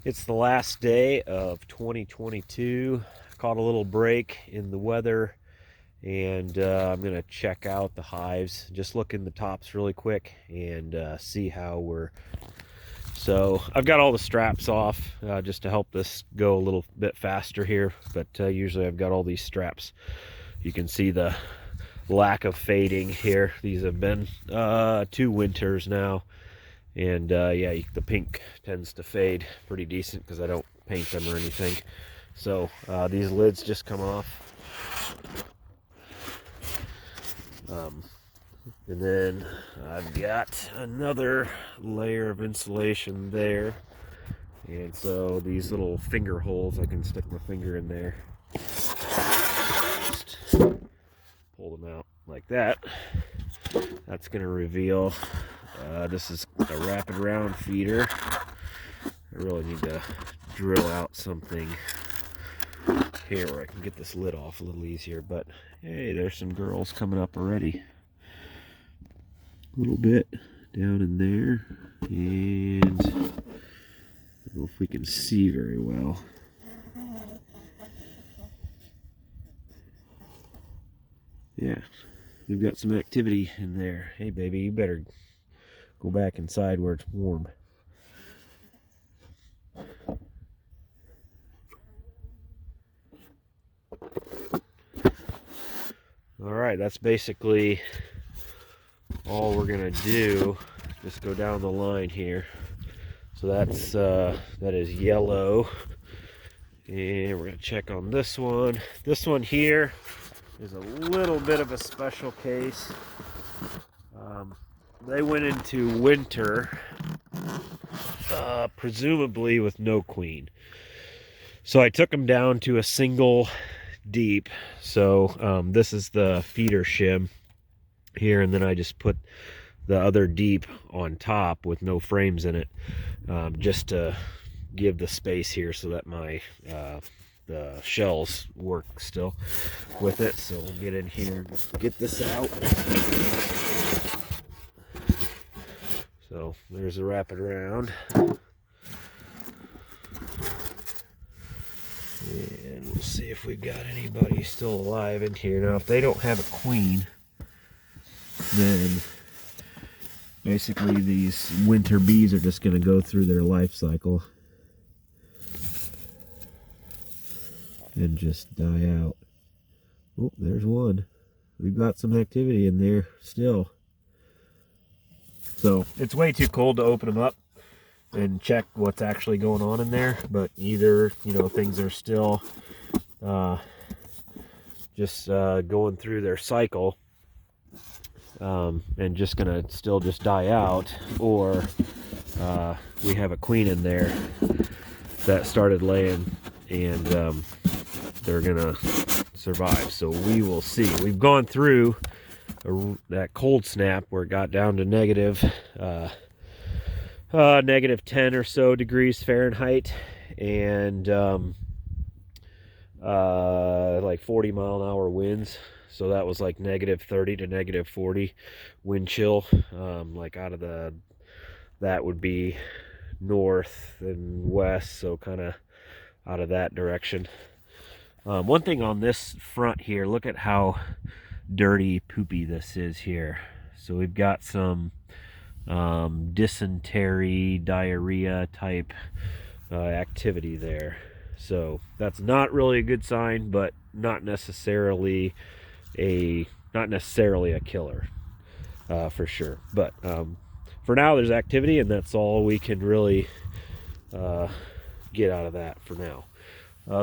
It's the last day of 2022. Caught a little break in the weather, and I'm gonna check out the hives. Just look in the tops really quick and see how we're. So I've got all the straps off just to help this go a little bit faster here. But usually I've got all these straps. You can see the lack of fading here. These have been 2 winters now. And yeah, the pink tends to fade pretty decent because I don't paint them or anything. So these lids just come off. And then I've got another layer of insulation there. And so these little finger holes, I can stick my finger in there. Just pull them out like that. That's going to reveal. This is a rapid round feeder. I really need to drill out something here where I can get this lid off a little easier. But hey, there's some girls coming up already. A little bit down in there. And I don't know if we can see very well. Yeah, we've got some activity in there. Hey baby, you better go back inside where it's warm. Alright, that's basically all we're gonna do. Just go down the line here. So that's that is yellow. And we're gonna check on this one. This one here is a little bit of a special case. They went into winter presumably with no queen. So I took them down to a single deep. So this is the feeder shim here, and then I just put the other deep on top with no frames in it, just to give the space here so that my the shells work still with it. So we'll get in here, get this out. So there's a rapid round. And we'll see if we've got anybody still alive in here. Now, if they don't have a queen, then basically these winter bees are just going to go through their life cycle and just die out. Oh, there's one. We've got some activity in there still. So it's way too cold to open them up and check what's actually going on in there, but either, you know, things are still just going through their cycle and just gonna still just die out, or we have a queen in there that started laying and they're gonna survive. So we will see. We've gone through that cold snap where it got down to negative 10 or so degrees Fahrenheit, and like 40-mile-an-hour winds. So that was like negative 30 to negative 40 wind chill. Like out of that would be north and west, so kind of out of that direction. One thing on this front here, look at how dirty poopy this is here. So we've got some dysentery, diarrhea type activity there. So that's not really a good sign, but not necessarily a killer for sure. But for now, there's activity, and that's all we can really get out of that for now.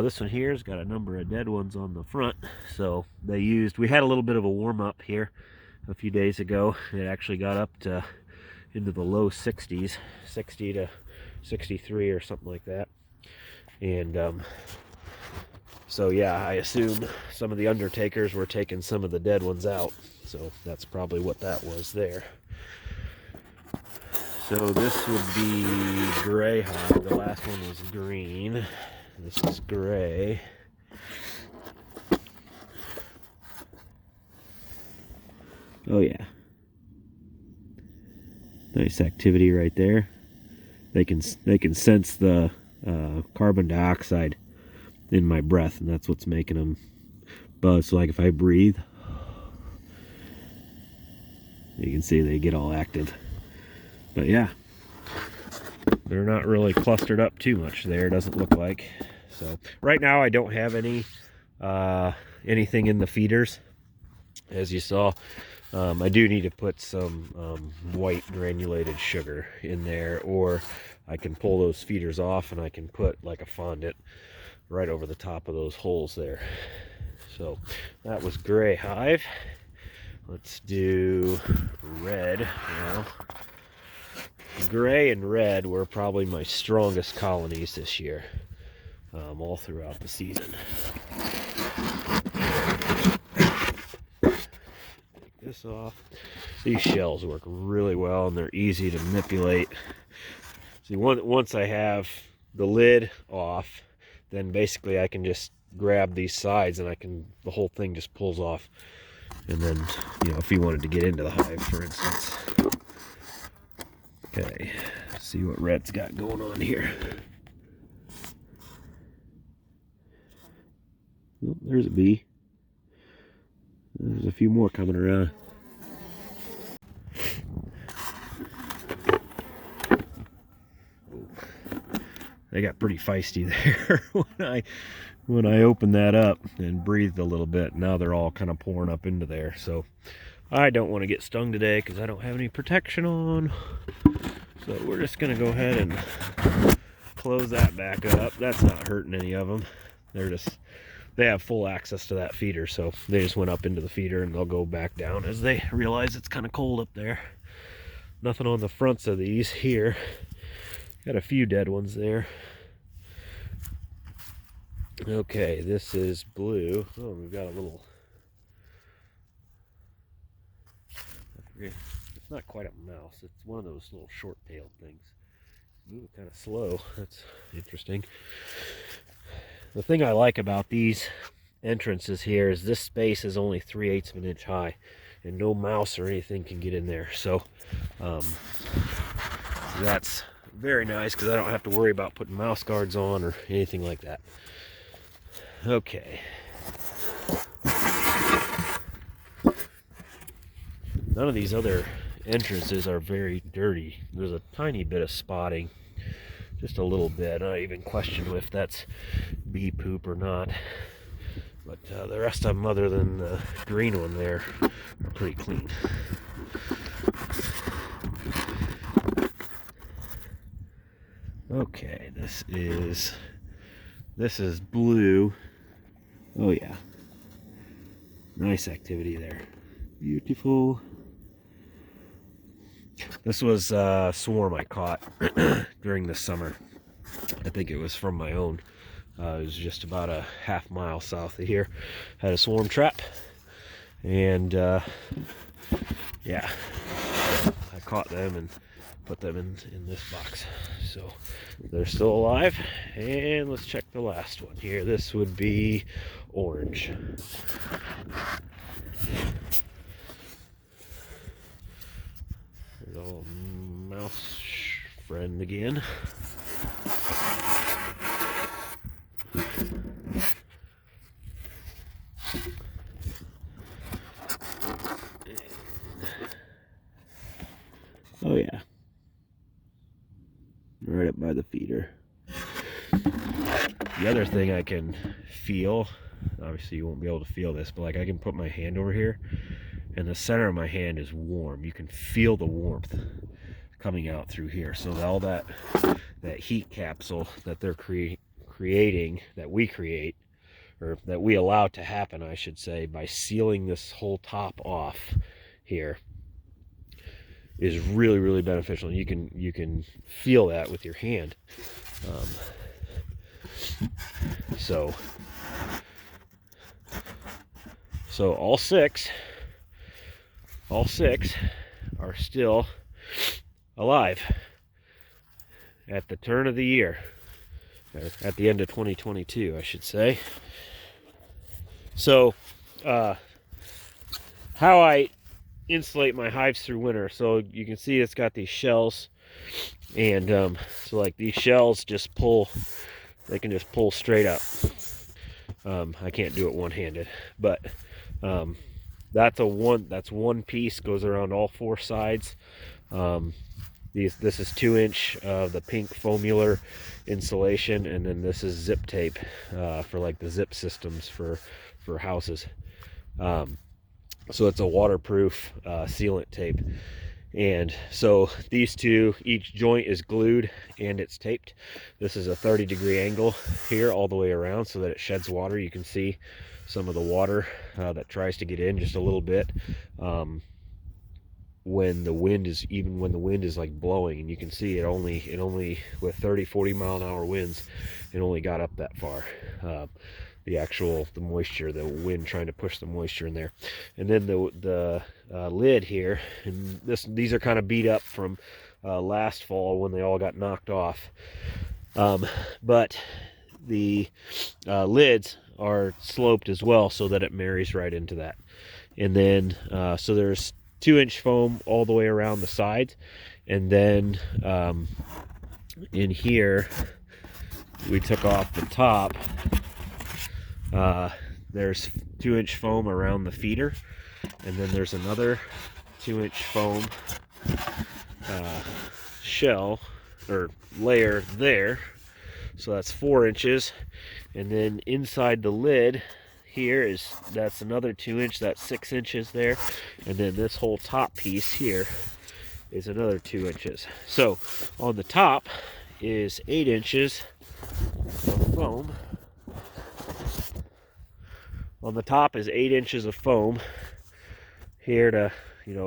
This one here has got a number of dead ones on the front. So we had a little bit of a warm up here a few days ago. It actually got up to into the low 60s, 60 to 63 or something like that. And so yeah, I assume some of the undertakers were taking some of the dead ones out. So that's probably what that was there. So this would be gray hive. The last one was green. This is gray. Oh yeah. Nice activity right there. They can sense the carbon dioxide in my breath, and that's what's making them buzz. So like if I breathe, you can see they get all active. But yeah, they're not really clustered up too much there, doesn't look like. So right now I don't have any anything in the feeders, as you saw. I do need to put some white granulated sugar in there, or I can pull those feeders off and I can put like a fondant right over the top of those holes there. So that was gray hive. Let's do red now. Gray and red were probably my strongest colonies this year, all throughout the season. Take this off. These shells work really well and they're easy to manipulate. See, once I have the lid off, then basically I can just grab these sides and the whole thing just pulls off. And then, you know, if you wanted to get into the hive, for instance. Okay, let's see what red's got going on here. Oh, there's a bee. There's a few more coming around. They got pretty feisty there when I opened that up and breathed a little bit. Now they're all kind of pouring up into there. So I don't want to get stung today because I don't have any protection on. So we're just going to go ahead and close that back up. That's not hurting any of them. They have full access to that feeder, so they just went up into the feeder and they'll go back down as they realize it's kind of cold up there. Nothing on the fronts of these here. Got a few dead ones there. Okay, this is blue. Oh, we've got a little, I forget, it's not quite a mouse. It's one of those little short-tailed things. Moving kind of slow. That's interesting. The thing I like about these entrances here is this space is only 3/8 of an inch high, and no mouse or anything can get in there. So that's very nice because I don't have to worry about putting mouse guards on or anything like that. Okay. None of these other entrances are very dirty. There's a tiny bit of spotting, just a little bit. I even question if that's bee poop or not. But the rest of them, other than the green one there, are pretty clean. Okay, this is blue. Oh yeah, nice activity there. Beautiful. This was a swarm I caught during the summer. I think it was from my own. It was just about a half mile south of here. Had a swarm trap, and yeah, I caught them and put them in this box. So they're still alive. And let's check the last one here. This would be orange. There's a little mouse friend again. Oh yeah, right up by the feeder. The other thing I can feel, obviously you won't be able to feel this, but like I can put my hand over here and the center of my hand is warm. You can feel the warmth coming out through here. So all that heat capsule that they're creating, that we create, or that we allow to happen, I should say, by sealing this whole top off here, is really, really beneficial. You can feel that with your hand. So all six are still alive at the turn of the year, or at the end of 2022, I should say. So how I insulate my hives through winter. So you can see it's got these shells And so like these shells just pull, they can just pull straight up. I can't do it one-handed, but that's one piece, goes around all four sides. This is 2-inch of the pink foamular insulation, and then this is zip tape for like the zip systems for houses. So it's a waterproof sealant tape. And so these two, each joint is glued and it's taped. This is a 30-degree angle here all the way around so that it sheds water. You can see some of the water that tries to get in just a little bit when the wind is like blowing, and you can see it only with 30-40 mile an hour winds, it only got up that far. The moisture, the wind trying to push the moisture in there. And then the lid here, and these are kind of beat up from last fall when they all got knocked off. But the lids are sloped as well so that it marries right into that. And then so there's 2-inch foam all the way around the sides, and then in here we took off the top. There's 2-inch foam around the feeder, and then there's another 2-inch foam shell or layer there, so that's 4 inches. And then inside the lid here that's another 2-inch, that's 6 inches there. And then this whole top piece here is another 2 inches. So on the top is 8 inches of foam. On the top is 8 inches of foam. Here to,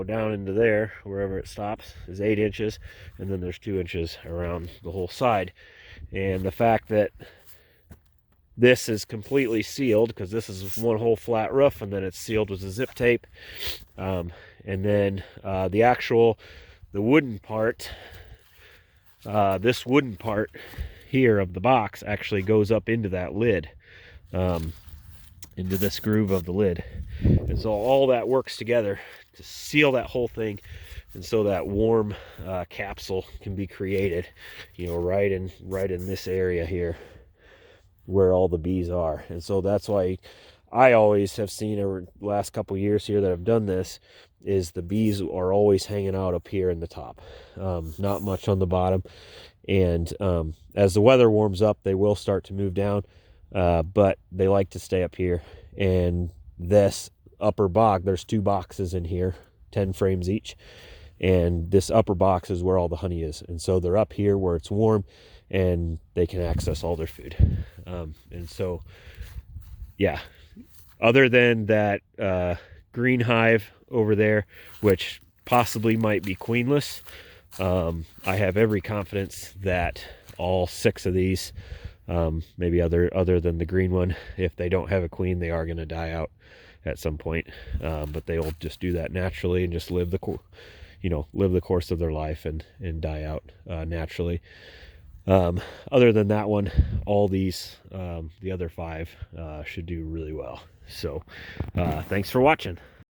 down into there, wherever it stops, is 8 inches. And then there's 2 inches around the whole side. And the fact that this is completely sealed, because this is one whole flat roof, and then it's sealed with a zip tape. And then the wooden part, this wooden part here of the box actually goes up into that lid. Into this groove of the lid, and so all that works together to seal that whole thing, and so that warm capsule can be created, right in this area here where all the bees are. And so that's why I always have seen over the last couple years here that I've done this, is the bees are always hanging out up here in the top, not much on the bottom. And as the weather warms up, they will start to move down. But they like to stay up here. And this upper box, there's 2 boxes in here, 10 frames each, and this upper box is where all the honey is. And so they're up here where it's warm and they can access all their food. And so yeah, other than that green hive over there, which possibly might be queenless, I have every confidence that all 6 of these, maybe other than the green one, if they don't have a queen, they are going to die out at some point. But they will just do that naturally and just live the course of their life and die out naturally. Other than that one, all these, the other 5 should do really well. So thanks for watching.